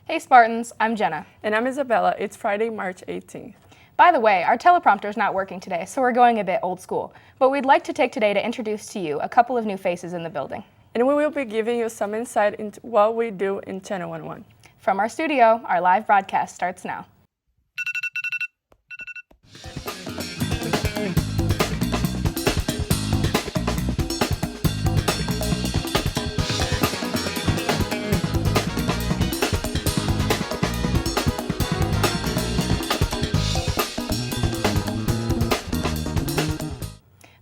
Hey Spartans, I'm Jenna. And I'm Isabella. It's Friday, March 18th. By the way, our teleprompter is not working today, so we're going a bit old school. But we'd like to take today to introduce to you a couple of new faces in the building. And we will be giving you some insight into what we do in Channel 101. From our studio, our live broadcast starts now.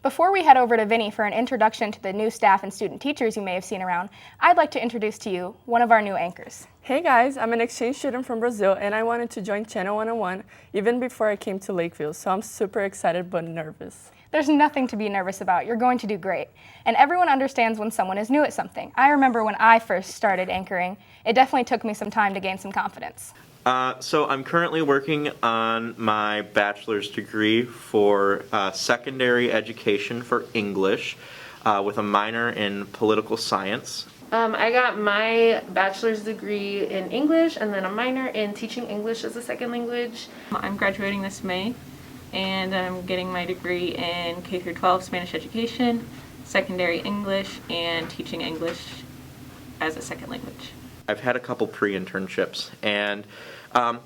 Before we head over to Vinny for an introduction to the new staff and student teachers you may have seen around, I'd like to introduce to you one of our new anchors. Hey guys, I'm an exchange student from Brazil and I wanted to join Channel 101 even before I came to Lakeview, so I'm super excited but nervous. There's nothing to be nervous about. You're going to do great. And everyone understands when someone is new at something. I remember when I first started anchoring, it definitely took me some time to gain some confidence. So I'm currently working on my bachelor's degree for secondary education for English with a minor in political science. I got my bachelor's degree in English and then a minor in teaching English as a second language. I'm graduating this May and I'm getting my degree in K-12 Spanish education, secondary English, and teaching English as a second language. I've had a couple pre-internships and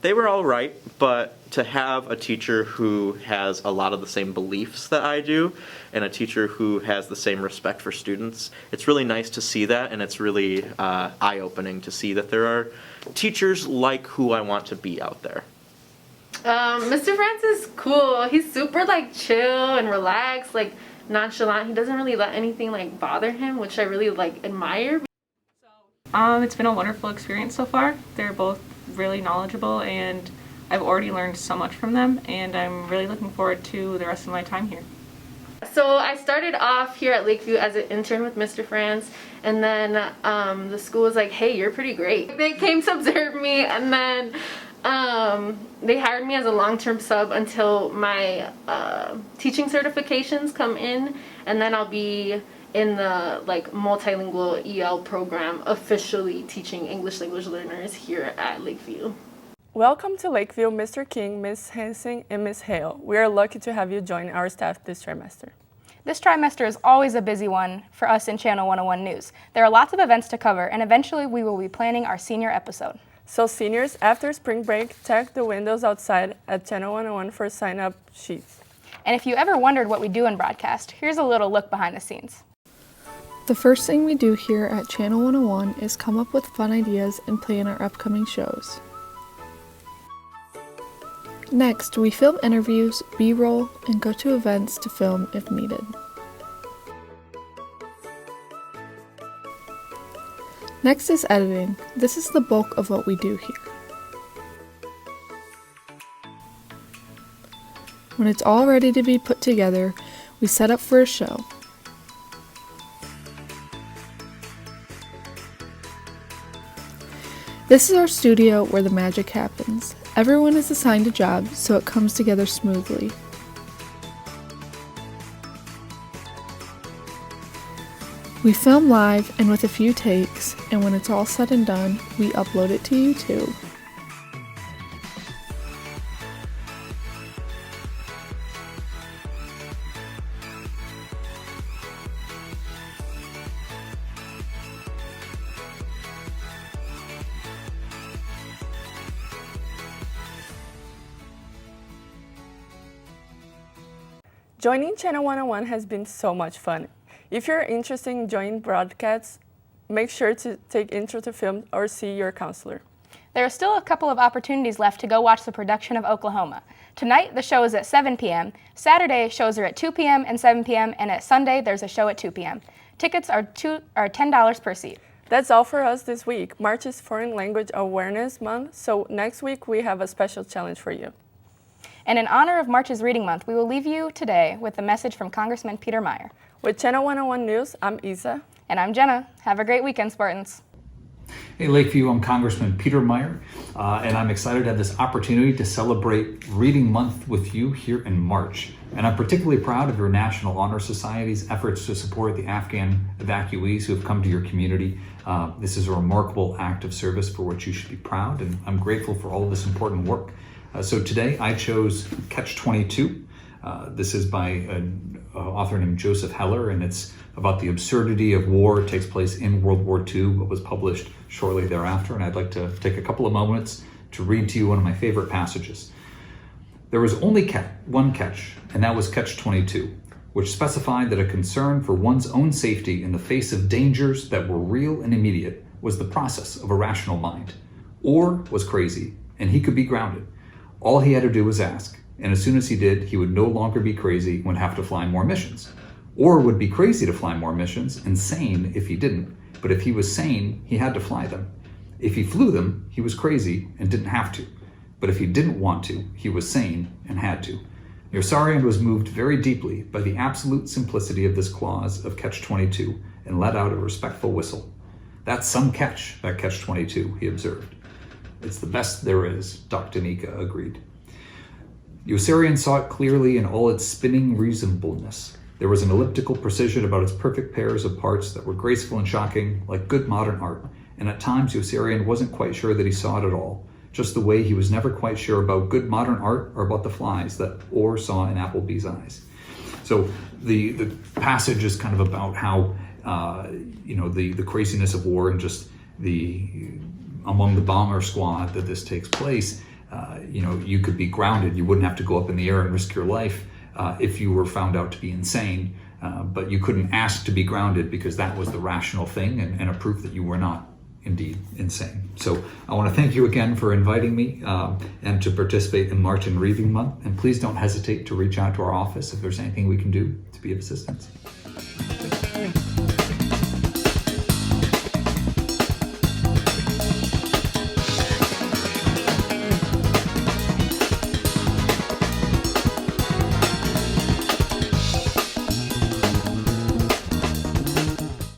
they were all right, but to have a teacher who has a lot of the same beliefs that I do and a teacher who has the same respect for students, it's really nice to see that, and it's really eye-opening to see that there are teachers like who I want to be out there. Mr. France is cool. He's super chill and relaxed, nonchalant. He doesn't really let anything bother him, which I really admire. It's been a wonderful experience so far. They're both really knowledgeable and I've already learned so much from them, and I'm really looking forward to the rest of my time here. So I started off here at Lakeview as an intern with Mr. France, and then the school was like, hey, you're pretty great. They came to observe me, and then they hired me as a long-term sub until my teaching certifications come in, and then I'll be in the multilingual EL program officially teaching English language learners here at Lakeview. Welcome to Lakeview, Mr. King, Ms. Hansen, and Ms. Hale. We are lucky to have you join our staff this trimester. This trimester is always a busy one for us in Channel 101 News. There are lots of events to cover, and eventually we will be planning our senior episode. So seniors, after spring break, check the windows outside at Channel 101 for sign-up sheets. And if you ever wondered what we do in broadcast, here's a little look behind the scenes. The first thing we do here at Channel 101 is come up with fun ideas and plan our upcoming shows. Next, we film interviews, B-roll, and go to events to film if needed. Next is editing. This is the bulk of what we do here. When it's all ready to be put together, we set up for a show. This is our studio where the magic happens. Everyone is assigned a job, so it comes together smoothly. We film live and with a few takes, and when it's all said and done, we upload it to YouTube. Joining Channel 101 has been so much fun. If you're interested in joining broadcasts, make sure to take Intro to Film or see your counselor. There are still a couple of opportunities left to go watch the production of Oklahoma. Tonight, the show is at 7 p.m. Saturday, shows are at 2 p.m. and 7 p.m. And at Sunday, there's a show at 2 p.m. Tickets are $10 per seat. That's all for us this week. March is Foreign Language Awareness Month, so next week we have a special challenge for you. And in honor of March's Reading Month, we will leave you today with a message from Congressman Peter Meijer. With Channel 101 News, I'm Isa. And I'm Jenna. Have a great weekend, Spartans. Hey Lakeview, I'm Congressman Peter Meyer, and I'm excited to have this opportunity to celebrate Reading Month with you here in March. And I'm particularly proud of your National Honor Society's efforts to support the Afghan evacuees who have come to your community. This is a remarkable act of service for which you should be proud, and I'm grateful for all of this important work. So today I chose Catch-22. This is by an author named Joseph Heller, and it's about the absurdity of war. It takes place in World War II, but was published shortly thereafter. And I'd like to take a couple of moments to read to you one of my favorite passages. There was only one catch, and that was Catch-22, which specified that a concern for one's own safety in the face of dangers that were real and immediate was the process of a rational mind. Orr was crazy, and he could be grounded. All he had to do was ask, and as soon as he did, he would no longer be crazy and would have to fly more missions. Orr would be crazy to fly more missions and sane if he didn't, but if he was sane, he had to fly them. If he flew them, he was crazy and didn't have to, but if he didn't want to, he was sane and had to. Yossarian was moved very deeply by the absolute simplicity of this clause of Catch-22 and let out a respectful whistle. That's some catch, that Catch-22, he observed. It's the best there is, Dr. Danica agreed. Yossarian saw it clearly in all its spinning reasonableness. There was an elliptical precision about its perfect pairs of parts that were graceful and shocking, like good modern art, and at times Yossarian wasn't quite sure that he saw it at all, just the way he was never quite sure about good modern art or about the flies that Orr saw in Applebee's eyes. So the passage is kind of about how, the craziness of war and just among the bomber squad that this takes place, you could be grounded. You wouldn't have to go up in the air and risk your life if you were found out to be insane, but you couldn't ask to be grounded because that was the rational thing and a proof that you were not indeed insane. So I want to thank you again for inviting me and to participate in March and Reading Month. And please don't hesitate to reach out to our office if there's anything we can do to be of assistance.